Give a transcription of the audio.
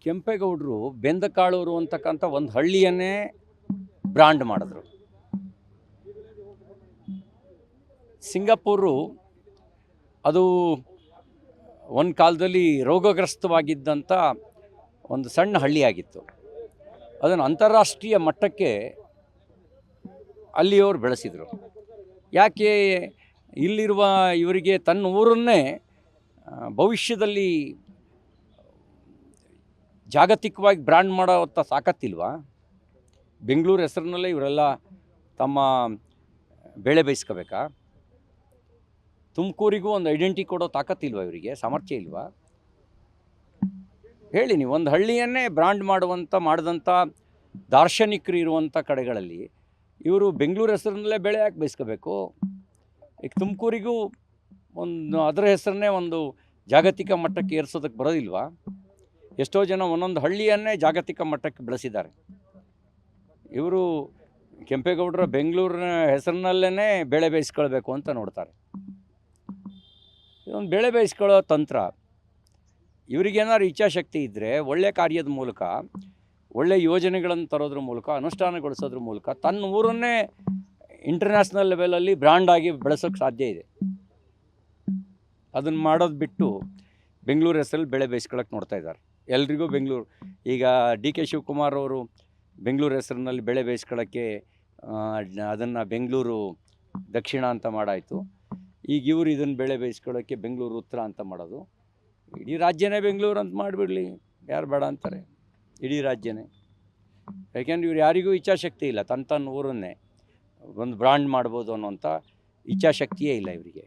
ಕೆಂಪೇಗೌಡರು ಬೆಂದಕಾಳೂರು ಅಂತಕ್ಕಂಥ ಒಂದು ಹಳ್ಳಿಯನ್ನೇ ಬ್ರಾಂಡ್ ಮಾಡಿದ್ರು. ಸಿಂಗಾಪುರು ಅದು ಒಂದು ಕಾಲದಲ್ಲಿ ರೋಗಗ್ರಸ್ತವಾಗಿದ್ದಂಥ ಒಂದು ಸಣ್ಣ ಹಳ್ಳಿಯಾಗಿತ್ತು. ಅದನ್ನು ಅಂತಾರಾಷ್ಟ್ರೀಯ ಮಟ್ಟಕ್ಕೆ ಅಲ್ಲಿಯವರು ಬೆಳೆಸಿದರು. ಯಾಕೆ ಇಲ್ಲಿರುವ ಇವರಿಗೆ ತನ್ನ ಊರನ್ನೇ ಭವಿಷ್ಯದಲ್ಲಿ ಜಾಗತಿಕವಾಗಿ ಬ್ರ್ಯಾಂಡ್ ಮಾಡೋವಂಥ ತಾಕತ್ತಿಲ್ವಾ? ಬೆಂಗಳೂರು ಹೆಸರಿನಲ್ಲೇ ಇವರೆಲ್ಲ ತಮ್ಮ ಬೆಳೆ ಬೇಯಿಸ್ಕೋಬೇಕಾ? ತುಮಕೂರಿಗೂ ಒಂದು ಐಡೆಂಟಿ ಕೊಡೋ ತಾಕತ್ತಿಲ್ವಾ ಇವರಿಗೆ? ಸಾಮರ್ಥ್ಯ ಇಲ್ವಾ? ಹೇಳಿ ನೀವು. ಒಂದು ಹಳ್ಳಿಯನ್ನೇ ಬ್ರ್ಯಾಂಡ್ ಮಾಡಿದಂಥ ದಾರ್ಶನಿಕರು ಇರುವಂಥ ಕಡೆಗಳಲ್ಲಿ ಇವರು ಬೆಂಗಳೂರು ಹೆಸರಿನಲ್ಲೇ ಬೆಳೆ ಯಾಕೆ ಬೇಯಿಸ್ಕೋಬೇಕು? ಈಗ ತುಮಕೂರಿಗೂ ಒಂದು ಅದರ ಹೆಸರನ್ನೇ ಒಂದು ಜಾಗತಿಕ ಮಟ್ಟಕ್ಕೆ ಏರಿಸೋದಕ್ಕೆ ಬರೋದಿಲ್ವಾ? ಎಷ್ಟೋ ಜನ ಒಂದೊಂದು ಹಳ್ಳಿಯನ್ನೇ ಜಾಗತಿಕ ಮಟ್ಟಕ್ಕೆ ಬೆಳೆಸಿದ್ದಾರೆ. ಇವರು ಕೆಂಪೇಗೌಡರ ಬೆಂಗಳೂರಿನ ಹೆಸರಿನಲ್ಲೇ ಬೆಳೆ ಬೇಯಿಸ್ಕೊಳ್ಬೇಕು ಅಂತ ನೋಡ್ತಾರೆ. ಇದೊಂದು ಬೆಳೆ ಬೇಯಿಸ್ಕೊಳ್ಳೋ ತಂತ್ರ. ಇವರಿಗೇನಾದ್ರು ಇಚ್ಛಾಶಕ್ತಿ ಇದ್ದರೆ ಒಳ್ಳೆಯ ಕಾರ್ಯದ ಮೂಲಕ, ಒಳ್ಳೆಯ ಯೋಜನೆಗಳನ್ನು ತರೋದ್ರ ಮೂಲಕ, ಅನುಷ್ಠಾನಗೊಳಿಸೋದ್ರ ಮೂಲಕ ತನ್ನ ಊರನ್ನೇ ಇಂಟರ್ನ್ಯಾಷನಲ್ ಲೆವೆಲಲ್ಲಿ ಬ್ರ್ಯಾಂಡ್ ಆಗಿ ಬೆಳೆಸೋಕ್ಕೆ ಸಾಧ್ಯ ಇದೆ. ಅದನ್ನು ಮಾಡೋದು ಬಿಟ್ಟು ಬೆಂಗಳೂರು ಹೆಸರಲ್ಲಿ ಬೆಳೆ ಬೇಯಿಸ್ಕೊಳ್ಳೋಕೆ ನೋಡ್ತಾ ಇದ್ದಾರೆ. ಎಲ್ರಿಗೂ ಬೆಂಗಳೂರು. ಈಗ ಡಿ ಕೆ ಶಿವಕುಮಾರ್ ಅವರು ಬೆಂಗಳೂರು ಹೆಸರಿನಲ್ಲಿ ಬೆಳೆ ಬೇಯಿಸ್ಕೊಳ್ಳೋಕ್ಕೆ ಅದನ್ನು ಬೆಂಗಳೂರು ದಕ್ಷಿಣ ಅಂತ ಮಾಡಾಯಿತು. ಈಗ ಇವರು ಇದನ್ನು ಬೆಳೆ ಬೇಯಿಸ್ಕೊಳ್ಳೋಕ್ಕೆ ಬೆಂಗಳೂರು ಉತ್ತರ ಅಂತ ಮಾಡೋದು. ಇಡೀ ರಾಜ್ಯನೇ ಬೆಂಗಳೂರು ಅಂತ ಮಾಡಿಬಿಡಲಿ, ಯಾರು ಬೇಡ ಅಂತಾರೆ? ಇಡೀ ರಾಜ್ಯನೇ. ಯಾಕೆಂದ್ರೆ ಇವ್ರು ಯಾರಿಗೂ ಇಚ್ಛಾಶಕ್ತಿ ಇಲ್ಲ. ತನ್ನ ಊರನ್ನೇ ಒಂದು ಬ್ರ್ಯಾಂಡ್ ಮಾಡ್ಬೋದು ಅನ್ನೋಂಥ ಇಚ್ಛಾಶಕ್ತಿಯೇ ಇಲ್ಲ ಇವರಿಗೆ.